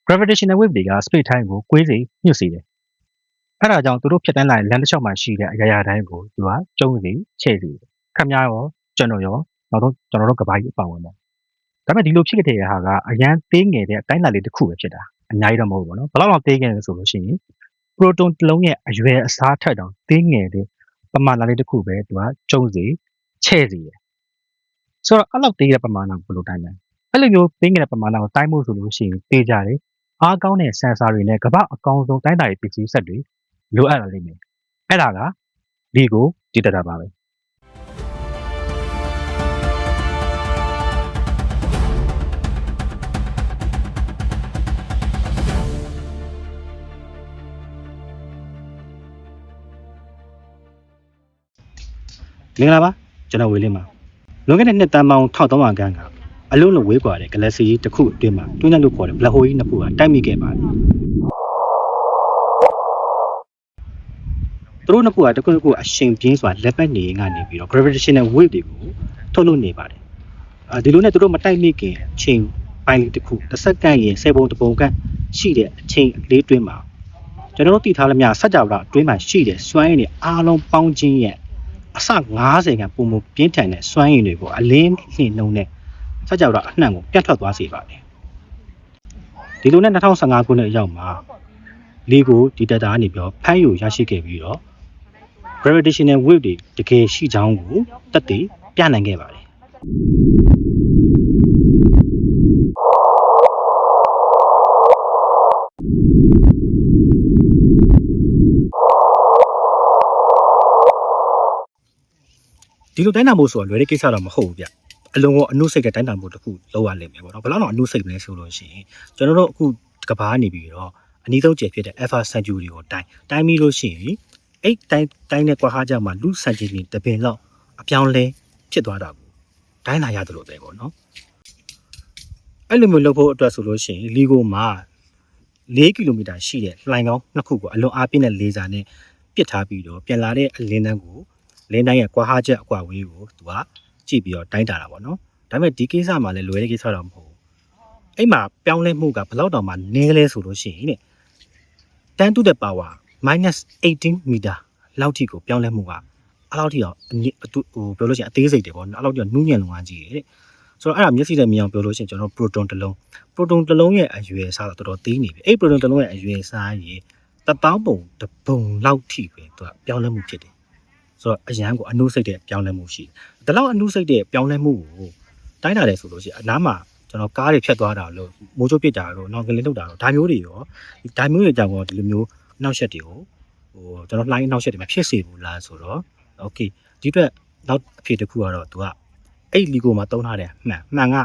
gravitational wave တွေက space time ကိုကွေးစေညှို့စေတယ်အဲ့ဒါကြောင့်သူတို့ဖြတ်တန်းလာတဲ့လမ်းတစ်လျှောက်မှာရှိတဲ့အရာရာတိုင်းကိုသူကကျုံးစေချဲ့စေတယ်ခက်များရောကျွန်တော်ရောနောက်ဆုံးကျွန်တော်တို့ကဘာကြီးအပေါင်းဝင်တယ်ဒါပေမဲ့ဒီလိုဖြစ်တဲ့ဟာကအရန်သေးငယ်တဲ့အတိုင်းအတာလေးတစ်ခုပဲဖြစ်တာအများကြီးတော့မဟုတ်ဘူးပေါ့နော်ဘယ်လောက်လောက်သေးငယ်လဲဆိုလို့ရှိရင် proton တစ်လုံးရဲ့အရွယ်အစားထက်တောင်သေးငယ်တဲ့ပမာဏလေးတစ်ခုပဲသူကကျုံးစေချဲ့စေတယ်ဆိုတော့အဲ့လောက်သေးတဲ့ပမာဏကိုဘယ်လိုတိုင်းလဲအဲ့လိုမျိုးသေးငယ်တဲ့ပမာဏကိုတိုင်းဖို့ဆိုလို့ရှိရင်သေးကြတယ်အားကောင်းတဲ့ sensor တွေနဲ့ကမ္ဘာအကောင်ဆုံးတိုင်းတာရေးပစ္စည်းဆက်တွေလိုအပ်လာလိမ့်မယ်အဲ့ဒါကဒီကိုဒီတက်တာပါပဲမင်္ဂလာပါကျွန်တော်ဝေလင်းပါလွန်ခဲ့တဲ့နှစ်တန်းပေါင်း1300ခန်းကအလုံးလုံးဝေးကွာတဲ့ galaxy တစ်ခုအတွင်းမှာတွင်းညလို့ခေါ်တဲ့ black hole ကြီးနှစ်ခုကတိုက်မိခဲ့ပါတယ်သူတို့နှစ်ခုကတစ်ခုတစ်ခုအရှိန်ပြင်းစွာလက်ပတ်နေကနေပြီးတော့ gravitational wave တွေကိုထုတ်လွှတ်နေပါတယ်ဒီလိုနဲ့သူတို့မတိုက်မိခင်အချိန်ပိုင်းတစ်ခုတစ်စက္ကန့်ရဲ့10ပုံတစ်ပုံကရှိတဲ့အချိန်လေးတွင်းမှာကျွန်တော်တို့တည်ထားလို့များစัจ java အတွင်းမှာရှိတဲ့စွမ်းရည်တွေအားလုံးပေါင်းခြင်းရဲ့အစ90ခန်းပုံမပြင်းထန်တဲ့စွမ်းရည်တွေကိုအလင်းနှင်းနှုံနဲ့စัจ java အနှံ့ကိုပြတ်ထွက်သွားစေပါတယ်ဒီလိုနဲ့2015ခုနှစ်အရောက်မှာလီကိုဒီdata ကနေပြီးတော့ဖမ်းယူရရှိခဲ့ပြီးတော့ gravitational wave တွေတကယ်ရှိကြောင်းကိုသက်သေပြနိုင်ခဲ့ပါတယ်ဒီလိုတိုင်းတာမှုဆိုတာလွယ်တဲ့ကိစ္စတော့မဟုတ်ဘူးဗျအလုံးကိုအနုစိတ်တဲ့တိုင်းတာမှုတစ်ခုလောက်ရလိမ့်မယ်ပေါ့နော်ဘယ်လောက်တော့အနုစိတ်မလဲဆိုလို့ရှိရင်ကျွန်တော်တို့အခုကဘာနေပြီးတော့အနည်းဆုံးကျယ်ဖြစ်တဲ့ alpha century ကိုတိုင်းပြီးလို့ရှိရင်အဲ့တိုင်းနဲ့ကွာဟာကြမှာလူစံချိန်ပြင်တပင်လောက်အပြောင်းလဲဖြစ်သွားတာကိုတိုင်းလာရတယ်လို့ပဲပေါ့နော်အဲ့လိုမျိုးလုပ်ဖို့အတွက်ဆိုလို့ရှိရင်လီကိုမှာ4ကီလိုမီတာရှိတဲ့လှိုင်ကောင်းနှစ်ခုကိုအလွန်အားပြင်းတဲ့လေဆာနဲ့ပစ်ထားပြီးတော့ပြန်လာတဲ့အလင်းတန်းကိုလင်းတိုင်းရဲ့ကွာဟာချက်အကွာဝေးကိုသူကကြည့်ပြီးတော့တိုင်းတာတာပေါ့နော်ဒါပေမဲ့ဒီကိစ္စမှာလည်းလွယ်တဲ့ကိစ္စတော့မဟုတ်ဘူးအဲ့မှာပြောင်းလဲမှုကဘယ်လောက်တောင်မှနည်းလဲဆိုလို့ရှိရင်တဲ့10 to the power -18 မီတာလောက်ထိကိုပြောင်းလဲမှုကအဲ့လောက်ထိတော့ပြောလို့ရှိရင်အသေးစိတ်တယ်ပေါ့နော်အဲ့လောက်ထိတော့နူးညံ့လုံအောင်ကြည့်တယ်တဲ့ဆိုတော့အဲ့ဒါမျက်စိနဲ့မြင်အောင်ပြောလို့ရှိရင်ကျွန်တော် proton တစ်လုံးရဲ့အရွယ်အစားတော့တော်တော်သေးနေပြီအဲ့ proton တစ်လုံးရဲ့အရွယ်အစားကြီး1000ပုံတစ်ပုံလောက်ထိပဲသူကပြောင်းလဲမှုဖြစ်တယ်ဆိုတော့အရန်ကိုအနုစိတ်တဲ့ပြောင်းလဲမှုရှိတယ်ဒါလောက်အနုစိတ်တဲ့ပြောင်းလဲမှုကိုတိုင်းတာတယ်ဆိုလို့ရှိရင်အနားမှာကျွန်တော်ကားတွေဖြတ်သွားတာလို့မိုးချိုးပစ်တာလို့နောက်ကလေးထုတ်တာလို့ဒါမျိုးတွေရောဒါမျိုးတွေကြောင့်တော့ဒီလိုမျိုးနောက်ဆက်တွေကိုကျွန်တော်လှိုင်းနောက်ဆက်တွေမဖြစ်စေဘူးလားဆိုတော့โอเคဒီအတွက်နောက်အဖြစ်တစ်ခုကတော့သူကအဲ့လီကိုမှာတုံးထားတယ်မှန်က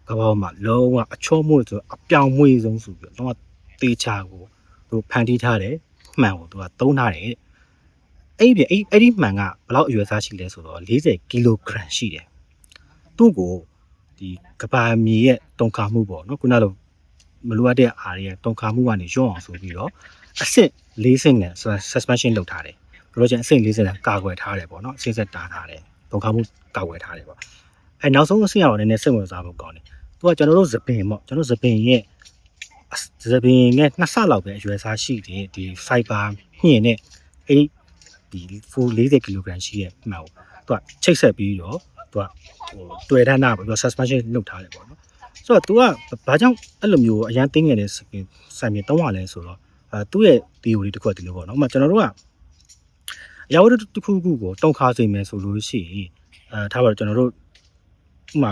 ကဘာမှာလုံးဝအချောမွေ့ဆိုအပြောင်မွေ့ဆုံးဆိုပြီးတော့တေချာကိုသူဖန်တီးထားတယ်မှန်ကိုသူကတုံးထားတယ်အဲ့ဒီမှန်ကဘယ်လောက်အရွယ်စားရှိလဲဆိုတော့40ကီလိုဂရမ်ရှိတယ်သူ့ကိုဒီကဘာမြေရဲ့တုံခါမှုပေါ့နော်ခုနကလိုမလိုအပ်တဲ့အားတွေရဲ့တုံခါမှုကနေရော့အောင်ဆိုပြီးတော့အဆင့်4ဆင့်နဲ့ suspension လုပ်ထားတယ်ဘယ်လိုချင်းအဆင့်4ဆင့်နဲ့ကာကွယ်ထားတယ်ပေါ့နော်အဆင့်ဆက်တားထားတယ်တုံခါမှုကာကွယ်ထားတယ်ပေါ့အဲနောက်ဆုံးအဆင့်အောင်နည်းနည်းစိတ်ဝင်စားဖို့ကောင်းတယ်သူကကျွန်တော်တို့သပင်ပေါ့ကျွန်တော်သပင်ရဲ့2ဆလောက်ပဲအရွယ်စားရှိတယ်ဒီ fiber ညှင်နဲ့အဲ့ဒီ40ကီလိုဂရမ်ရှိရဲ့မှန်ကိုသူကချိတ်ဆက်ပြီးတော့သူကတွေ့တဲ့နာပေါ့ပြီးတော့ suspension လုပ်ထားတယ်ပေါ့နော်ဆိုတော့ तू ကဘာကြောင့်အဲ့လိုမျိုးအရန်တင်းငယ်တဲ့စိုင်မြေတုံးရလဲဆိုတော့သူ့ရဲ့ theory တစ်ခုကဒီလိုပေါ့နော်ဥပမာကျွန်တော်တို့ကအရာဝတ္ထုတစ်ခုခုကိုတုံခါစေမယ်ဆိုလို့ရှိရင်ထားပါတော့ကျွန်တော်တို့ဥပ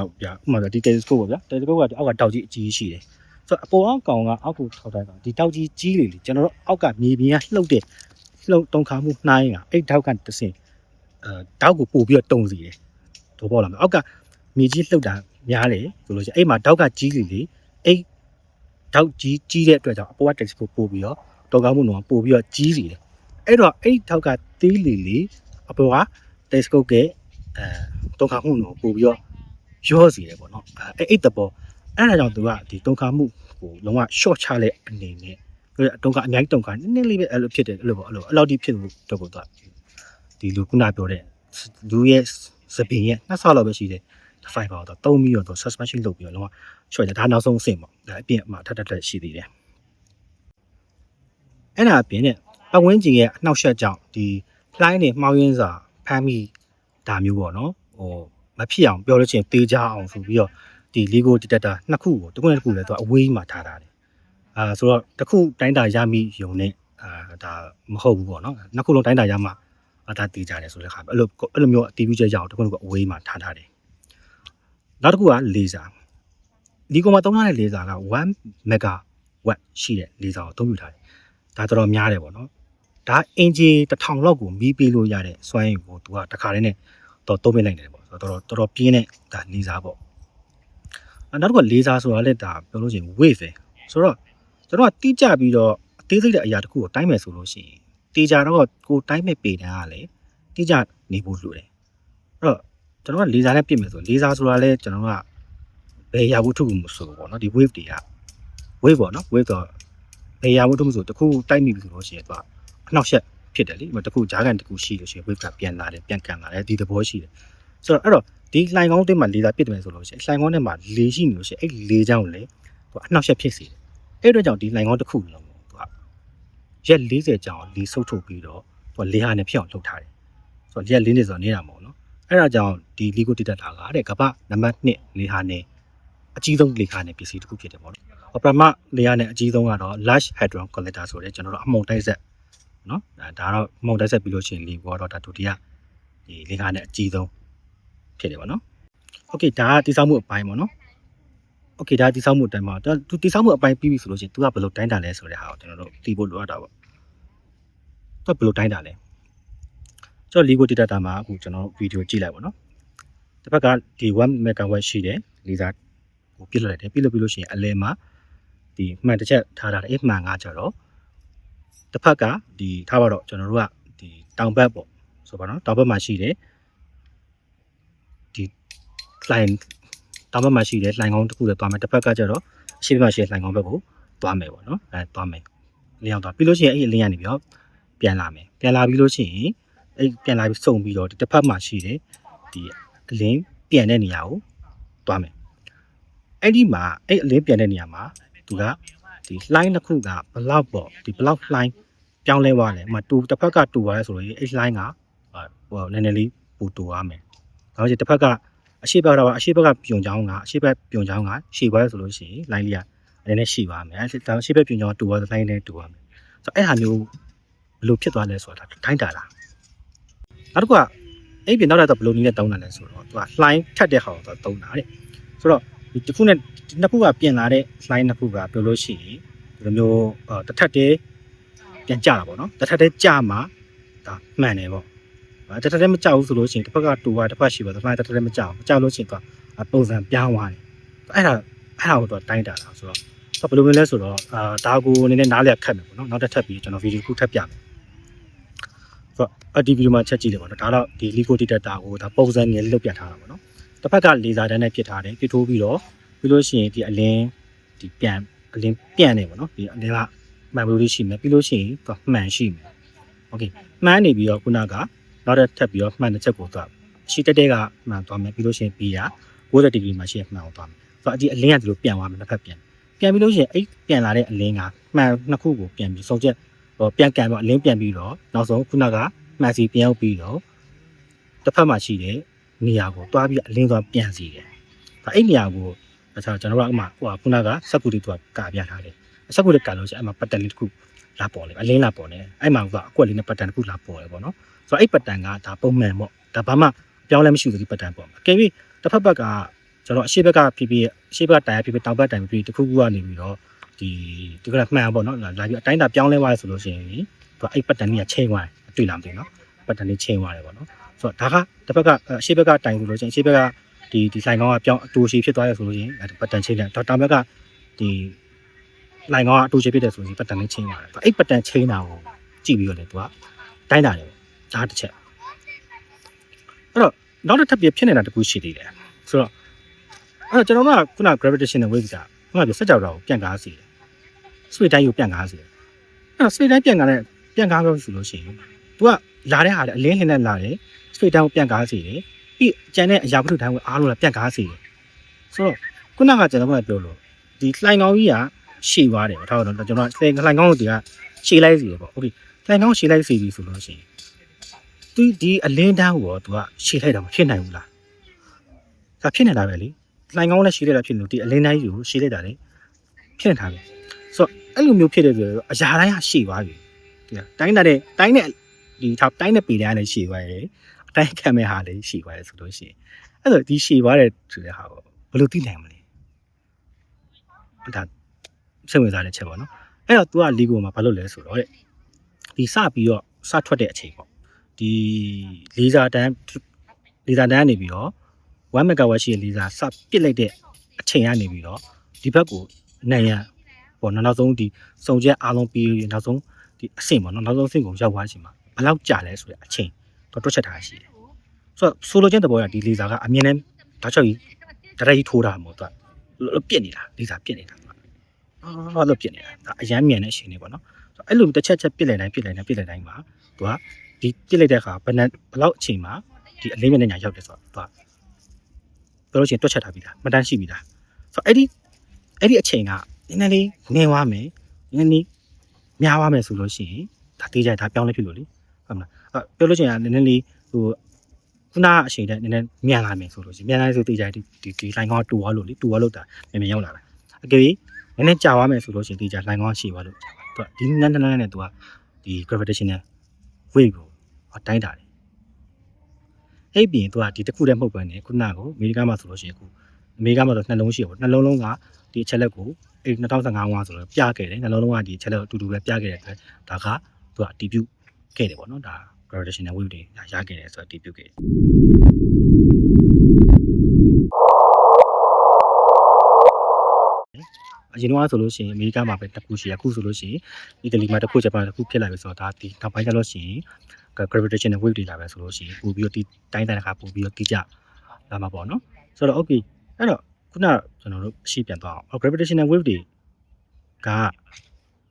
မာဒီ telescope ပေါ့ဗျာ telescope ကအောက်ကတောက်ကြီးအကြီးရှိတယ်ဆိုတော့အပေါ်အောက်ကောင်ကအောက်ကိုထောက်တိုင်းကောင်ဒီတောက်ကြီးကြီးလေကျွန်တော်တို့အောက်ကမြေပြင်ကလှုပ်တုံခါမှုနှိုင်းကအဲ့တောက်ကတဆင့်တောက်ကိုပို့ပြီးတော့တုံစီတယ်တော့ပေါ့လားအောက်ကမြေကြီးလှုပ်တာများတယ်ဆိုလို့ရှိရင်အဲ့မှာတောက်ကကြီးလေအဲ့တောက်ကြီးတဲ့အတွက်ကြောင့်အပေါ်က telescope ပို့ပြီးတော့တုံခါမှုတော့ပို့ပြီးတော့ကြီးစီတယ်အဲ့တော့အဲ့တောက်ကသေးလေအပေါ်က telescope ကတုံခါမှုတော့ပို့ပြီးတော့ရောစီတယ်ပေါ့နော်အဲ့တပေါ်အဲ့ဒါကြောင့်သူကဒီတုံခါမှုကိုလုံးဝ short ချတဲ့အနေနဲ့တုံခါအများကြီးတုံခါနည်းနည်းလေးပဲအဲ့လိုဖြစ်တယ်အဲ့လိုပေါ့အဲ့လောက်ထိဖြစ်လို့တော့ကိုသူကဒီလူခုနပြောတဲ့လူရဲ့စပင်ရဲ့2ဆလောက်ပဲရှိတယ် fiber တော့သုံးပြီးတော့ suspension လုပ်ပြီးတော့လုံးဝချွတ်တယ်ဒါနောက်ဆုံးအဆင့်ပေါ့ဒါအပြင်မှာထပ်ရှိသေးတယ်အဲ့ဒါအပြင်နဲ့ပတ်ဝန်းကျင်ရဲ့အနှောက်အယှက်ကြောင့်ဒီလှိုင်းတွေမှောင်ရင်းစာဖမ်းမိဒါမျိုးပေါ့နော်မဖြစ်အောင်ပြောလို့ချင်းတေးကြအောင်ဆိုပြီးတော့ဒီ Lego detector နှစ်ခုကိုတစ်ခုနဲ့တစ်ခုလည်းသူအဝေးမှာထားတာတယ်ဆိုတော့တစ်ခုတိုင်းတာရမိယုံနဲ့ဒါမဟုတ်ဘူးပေါ့နော်နှစ်ခုလုံးတိုင်းတာရမှာဒါတေးကြတယ်ဆိုတဲ့ခါအဲ့လိုမျိုးအတီးပြချက်ရအောင်တစ်ခုကအဝေးမှာထားတယ်နောက်တစ်ခုကလေဆာLego မှာသုံးထားတဲ့လေဆာက1 megawatt ရှိတဲ့လေဆာကိုအသုံးပြုထားတယ်ဒါတော်တော်များတယ်ပေါ့နော်ဒါအင်ဂျီ1000လောက်ကိုမီးပေးလို့ရတဲ့စွမ်းရည်ကိုသူကတခါတည်းနဲ့တော့သုံးပေးနိုင်တယ်ပေါ့ဆိုတော့တော်တော်ပြင်းတဲ့ဒါလေဆာပေါ့နောက်တစ်ခုကလေဆာဆိုတာလည်းဒါပြောလို့ရှိရင် wave ပဲဆိုတော့ကျွန်တော်ကတိကျပြီးတော့အသေးစိတ်တဲ့အရာတစ်ခုကိုတိုင်းမယ်ဆိုလို့ရှိရင်တေချာတော့ကိုတိုင်းမဲ့ပေတန်းကလည်းတိကျနေဖို့လိုတယ်အဲ့တော့ကျွန်တော်ကလေဆာနဲ့ပြစ်မယ်ဆိုလေဆာဆိုတာလည်းကျွန်တော်ကဘယ်ရာဝတ္ထုကိုမဆိုပေါ့နော်ဒီ wave တွေက wave ပေါ့နော် wave တော့ဘယ်ရာဝတ္ထုမဆိုတစ်ခုတိုက်မိပြီဆိုလို့ရှိရင်သူကအနှောက်အယှက်ဖြစ်တယ်လေတစ်ခုကြားကန်တစ်ခုရှိလို့ရှိရင် wave ကပြန်လာတယ်ပြန်ကန်လာတယ်ဒီသဘောရှိတယ်ဆိုတော့အဲ့တော့ဒီလှိုင်ကောင်းတင်းမှာလေဆာပစ်တယ်ဆိုလို့ရှိရင်လှိုင်ကောင်းထဲမှာလေရှိနေလို့ရှိရင်အဲ့လေချောင်းလေသူအနှောက်အယှက်ဖြစ်စေတယ်အဲ့အတွက်ကြောင့်ဒီလှိုင်ကောင်းတစ်ခုလုံးသူကရက်40ကြာအောင်လေဆုပ်ထုတ်ပြီးတော့သူကလေဟာနဲ့ဖြစ်အောင်လုပ်ထားတယ်ဆိုတော့ရက်4နှစ်ဆိုနေတာမဟုတ်နော်အဲ့ဒါကြောင့်ဒီ Lego detector ကတဲ့ကမ္ဘာနံပါတ်1လေဟာနဲ့အကြီးဆုံးလေဟာနဲ့ပစ္စည်းတစ်ခုဖြစ်တယ်ပေါ့နော်ပထမလေဟာနဲ့အကြီးဆုံးကတော့ large hadron collider ဆိုတဲ့ကျွန်တော်တို့အမှုန်တိုက်ဆက်နော်ဒါတော့အမှုန်တိုက်ဆက်ပြီးလို့ရှိရင်လေကတော့ဒါဒုတိယဒီလေဟာနဲ့အကြီးဆုံးဖြစ်တယ်ပေါ့နော်โอเคဒါကတိစောက်မှုအပိုင်းပေါ့နော်โอเคဒါတိစောက်မှုအတိုင်းမှာသူတိစောက်မှုအပိုင်းပြီးပြီဆိုလို့ရှိရင် तू ကဘယ်လိုတိုင်းတာလဲဆိုတဲ့ဟာကိုကျွန်တော်တို့သိဖို့လိုအပ်တာပေါ့သူကဘယ်လိုတိုင်းတာလဲကျွန်တော် Lego detector မှာအခုကျွန်တော်ဗီဒီယိုကြည့်လိုက်ပေါ့နော်တစ်ဖက်ကဒီ1 megawatt ရှိတယ်လေဆာကိုပြစ်လိုက်တယ်ပြစ်လို့ပြီးလို့ရှိရင်အလဲမှာဒီမှန်တစ်ချက်ထားတာအဲ့မှန်ကကြတော့တစ်ဖက်ကဒီထားပါတော့ကျွန်တော်တို့ကဒီတောင်ဘက်ပေါ့ဆိုပါတော့တောင်ဘက်မှာရှိတယ်ဒီလှိုင်တောင်ဘက်မှာရှိတယ်လှိုင်ကောင်းတစ်ခုလည်းသွားမယ်တစ်ဖက်ကကြတော့အရှိဘက်မှာရှိတဲ့လှိုင်ကောင်းဘက်ကိုသွားမယ်ပေါ့နော်သွားမယ်လျောင်းသွားပြီးလို့ရှိရင်အဲ့အလင်းကနေပြီးတော့ပြန်လာမယ်ပြန်လာပြီးလို့ရှိရင်အဲ့ပြန်လာပြီးစုံပြီးတော့ဒီတစ်ဖက်မှာရှိတယ်ဒီအလင်းပြန်တဲ့နေရာကိုသွားမယ်အဲ့ဒီမှာအဲ့အလင်းပြန်တဲ့နေရာမှာသူကဒီလှိုင်းတစ်ခုကဘလောက်ပေါ့ဒီဘလောက်လှိုင်းပြောင်းလဲသွားတယ်ဥမာတူတစ်ဖက်ကတူသွားလဲဆိုလို့အဲ့လှိုင်းကဟိုနည်းနည်းလေးပူတူသွားမယ်ဒါမှမဟုတ်တစ်ဖက်ကအရှိဘက်ကအရှိဘက်ကပြုံချောင်းကအရှိဘက်ပြုံချောင်းကရှည်သွားဆိုလို့ရှိရင်လိုင်းလေးကနည်းနည်းရှည်သွားမယ်အဲ့ဒါအရှိဘက်ပြုံချောင်းတူသွားလိုင်းနဲ့တူသွားမယ်ဆိုတော့အဲ့ဟာမျိုးဘယ်လိုဖြစ်သွားလဲဆိုတာတိုင်းတာလားနောက်တစ်ခုကအဲ့ပြင်နောက်တော့ဘယ်လိုနည်းနဲ့တောင်းတာလဲဆိုတော့သူကလှိုင်းထက်တဲ့ဟာကိုသူသုံးတာတဲ့ဆိုတော့ဒီတစ်ခုနဲ့နှစ်ခုကပြင်လာတဲ့လှိုင်းနှစ်ခုကပြောလို့ရှိရင်ဒီလိုမျိုးတစ်ထပ်တည်းပြန်ကြတာပေါ့နော်တစ်ထပ်တည်းကြမှာဒါမှန်တယ်ပေါ့တစ်ထပ်တည်းမကြောက်ဘူးဆိုလို့ရှိရင်တစ်ဖက်ကတူတာတစ်ဖက်ရှိပါတော့လှိုင်းတစ်ထပ်တည်းမကြောက်ဘူးကြောက်လို့ရှိရင်သူကပုံစံပြောင်းသွားတယ်အဲ့ဒါကိုသူတိုင်းတာလားဆိုတော့ဘယ်လိုမျိုးလဲဆိုတော့ဒါကိုနည်းနည်းနားလည်ခတ်မယ်ပေါ့နော်နောက်တစ်ထပ်ပြီးကျွန်တော်ဗီဒီယိုတစ်ခုထပ်ပြမယ်ဆိုတော့ဒီဗီဒီယိုမှာချက်ကြည့်တယ်ပေါ့နော်ဒါတော့ဒီ Lego detector ကိုဒါပုံစံငယ်လေးလုပ်ပြထားတာပေါ့နော်တစ်ဖက်ကလေဆာတန်းနဲ့ပြစ်ထားတယ်ပြစ်ထိုးပြီးတော့ပြီးလို့ရှိရင်ဒီအလင်းဒီအလင်းပြန်နေပေါ့နော်ဒီအလင်းကမှန်လို့ရှိမယ်ပြီးလို့ရှိရင်သူမှန်ရှိမယ်โอเคမှန်နေပြီးတော့ခုနကနောက်တစ်ထပ်ပြီးတော့မှန်တဲ့ချက်ကိုသူရှိတက်တဲ့ကမှန်သွားမယ်ပြီးလို့ရှိရင်ပြီးရ90ဒီဂရီမှာရှိရမှန်အောင်သွားမယ်ဆိုတော့ဒီအလင်းကဒီလိုပြန်သွားမယ်တစ်ဖက်ပြန်ပြီးလို့ရှိရင်အဲ့ပြန်လာတဲ့အလင်းကမှန်နှစ်ခုကိုပြန်ပြီးစုံချက်ပြန်ကန်တော့အလင်းပြန်ပြီးတော့နောက်ဆုံးခုနကမှန်စီပြန်ရောက်ပြီးတော့တစ်ဖက်မှာရှိတဲ့နေရာကိုတွားပြီးအလင်းသွားပြန်စီတယ်ဒါအဲ့နေရာကိုကျွန်တော်တို့ကခုနကစက်ကူတွေသူကကာပြထားတယ်စက်ကူတွေကာလို့ရှိရင်အဲ့မှာပတ်တန်လေးတစ်ခုလာပေါ်လေအလင်းလာပေါ်နေအဲ့မှာကအကွက်လေးနဲ့ပတ်တန်တစ်ခုလာပေါ်တယ်ပေါ့နော်ဆိုတော့အဲ့ပတ်တန်ကဒါပုံမှန်ပေါ့ဒါဘာမှပြောင်းလဲမရှိဘူးဒီပတ်တန်ပေါ့အကယ်၍တစ်ဖက်ဘက်ကကျွန်တော်အရှိဘက်ကဖြစ်ဖြစ်အရှိဘက်ကတိုင်ဖြစ်ဖြစ်တောင်ဘက်တိုင်ဖြစ်တစ်ခုခုကနေပြီးတော့ဒီကမှန်ပေါ့နော်လာပြီးအတိုင်းတာပြောင်းလဲသွားရဆိုလို့ရှိရင်သူအဲ့ပတ်တန်ကြီးကချိန်သွားတယ်တွေ့လားမသိဘူးနော်ပတ်တန်လေးချိန်သွားတယ်ပေါ့နော်ဆိုတော့ဒါကတစ်ဖက်ကအရှိဘက်ကတိုင်ဆိုလို့ရှိရင်အရှိဘက်ကဒီလိုင်ကောင်းကပြောင်းအတူရှိဖြစ်သွားရဆိုလို့ရှိရင်ပတ်တန်ချိန်တယ်တောင်ဘက်ကဒီလိုင်ကောင်းကအတူရှိဖြစ်တယ်ဆိုရင်ပတ်တန်လေးချိန်သွားတယ်အဲ့ပတ်တန်ချိန်တာကိုကြည့်ပြီးတော့လေသူကတိုင်းတာတယ်ဒါတစ်ချက်အဲ့တော့နောက်တစ်ထပ်ပြဖြစ်နေတာတခုရှိသေးတယ်ဆိုတော့အဲ့တော့ကျွန်တော်ကခုန gravitational wave ကခုနကစက်ကြောက်တာကိုပြန်ကားစီတယ်ဆွေတိုင်းကိုပြန်ကားစီတယ်အဲ့တော့ဆွေတိုင်းပြန်ကားလို့ဆိုလို့ရှိရင် तू ကလာတဲ့ဟာလေအလင်းလင်းနဲ့လာတယ်ဆွေတိုင်းကိုပြန်ကားစီတယ်ပြ ပြီးကျန်တဲ့အရာဝတ္ထုတိုင်းကိုအားလုံးလည်းပြတ်ကားစီတယ်ဆိုတော့ခုနကကျွန်တော်ကပြောလို့ဒီလှိုင်ကောင်းကြီးကရှည်သွားတယ်ပေါ့ထားတော့ကျွန်တော်လှိုင်ကောင်းကိုဒီကရှည်လိုက်စီတယ်ပေါ့โอเคလှိုင်ကောင်းရှည်လိုက်စီပြီဆိုလို့ရှိရင်သူဒီအလင်းတန်းကိုတော့သူကရှည်လိုက်တာမဖြစ်နိုင်ဘူးလားဒါဖြစ်နေတာပဲလေလှိုင်ကောင်းလည်းရှည်လိုက်တာဖြစ်လို့ဒီအလင်းတန်းကြီးကိုရှည်လိုက်တာလေဖြစ်နေတာပဲဆိုတော့အဲ့လိုမျိုးဖြစ်တဲ့ဆိုတော့အရာတိုင်းကရှည်သွားပြီဒီတိုင်းတဲ့ဒီထောက်တိုင်းတဲ့ပေတိုင်းလည်းရှည်သွားတယ်အတိုင်းခံမဲ့ဟာလည်းရှည်သွားတယ်ဆိုလို့ရှိရင်အဲ့တော့ဒီရှည်သွားတဲ့ဆိုတဲ့ဟာကိုဘယ်လိုသိနိုင်မလဲဒါစိတ်ဝင်စားတဲ့ချက်ပေါ့နော်အဲ့တော့ तू ကလီဂိုမှာဘာလုပ်လဲဆိုတော့တဲ့ဒီစပြီးတော့စထွက်တဲ့အချိန်ပေါ့ဒီလေဆာတန်းနေပြီးတော့1 megawatt ရှိတဲ့လေဆာစပစ်လိုက်တဲ့အချိန်ကနေပြီးတော့ဒီဘက်ကိုနိုင်ရပေါ့နောက်ဆုံးဒီစုံချက်အားလုံးပြီးနောက်ဆုံးဒီအဆင့်ပေါ့နော်နောက်ဆုံးအဆင့်ကိုရောက်သွားချိန်မှာဘယ်လောက်ကြာလဲဆိုတဲ့အချိန်တော့တွက်ချက်ထားရှိတယ်ဆိုလိုချင်းတဘောကဒီလေဆာကအမြင်နဲ့ဓာတ်ချောက်ကြီးဓာတ်ကြီးထိုးတာမဟုတ်သူကပြစ်နေတာလေဆာပြစ်နေတာဟာလို့ပြစ်နေတာဒါအရမ်းမြန်တဲ့အချိန်လေးပေါ့နော်အဲ့လိုတစ်ချက်ပြစ်လိုက်တိုင်းမှာသူကဒီပြစ်လိုက်တဲ့အခါဘယ်လောက်အချိန်မှာဒီအလင်းမြင့်နဲ့ညာရောက်တယ်ဆိုတော့သူကဘယ်လိုချိန်တွက်ချက်ထားပြီးသားမတန်းရှိပြီးသားဆိုတော့အဲ့ဒီအချိန်ကနည်းနည်းလေးနေသွားမယ်နည်းနည်းများသွားမယ်ဆိုလို့ရှိရင်ဒါတေးကြဒါပြောင်းလဲဖြစ်လို့လေဟုတ်မလားပြောလို့ရှိရင်နည်းနည်းလေးဟိုခုနအချိန်တည်းနည်းနည်းမြန်လာမယ်ဆိုလို့ရှိရင်မြန်လာဆိုတေးကြဒီလိုင်းကောင်းတူသွားလို့လေတူသွားလို့ဒါမြန်ရောက်လာတာအကယ်၍နည်းနည်းကြာသွားမယ်ဆိုလို့ရှိရင်တေးကြလိုင်းကောင်းရှိသွားလို့သူကဒီနန်းနဲ့သူကဒီ gravitational wave ကိုတိုင်းတာတယ်အဲ့ပြင်သူကဒီတစ်ခုတည်းမဟုတ်ဘဲနဲ့ခုနကအမေရိကန်မှာဆိုလို့ရှိရင်အခုအမေရိကန်မှာဆိုနှလုံးရှိပေါ့နှလုံးလုံးကဒီအချက်လက်ကိုအဲ့2015ဝါဆိုတော့ပြခဲ့တယ်နှလုံးလုံးကဒီအချက်လက်ကိုအတူတူပဲပြခဲ့တဲ့အတွက်ဒါကသူကအတည်ပြုခဲ့တယ်ပေါ့နော်ဒါ gravitational wave တွေရခဲ့တယ်ဆိုတော့အတည်ပြုခဲ့တယ်အရင်တော့ဆိုလို့ရှိရင်အမေရိကန်မှာပဲတစ်ခုရှိရအခုဆိုလို့ရှိရင်အီတလီမှာတစ်ခုဂျပန်တစ်ခုဖြစ်လာပြီဆိုတော့ဒါဒီနောက်ပိုင်းကျလို့ရှိရင် gravitational wave တွေလာပဲဆိုလို့ရှိရင်ပို့ပြီးတော့ဒီတိုင်းတဲ့ခါပို့ပြီးတော့တိကျလာမှာပေါ့နော်ဆိုတော့ okay အဲ့တော့ခုနကျွန်တော်တို့အရှိပြန်သွားအောင် gravitational wave တွေက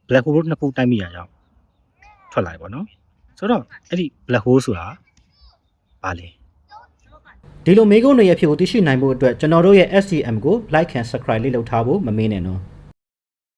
black hole နှစ်ခုတိုက်မိရအောင်ထွက်လာပြီပေါ့နော်ဆိုတော့အဲ့ဒီ black hole ဆိုတာဘာလဲဒီလိုမေးခွန်းတွေရဲ့ဖြစ်ကိုသိရှိနိုင်ဖို့အတွက်ကျွန်တော်တို့ရဲ့ SCM ကို like and subscribe လေးလုပ်ထားဖို့မမေ့နဲ့နော်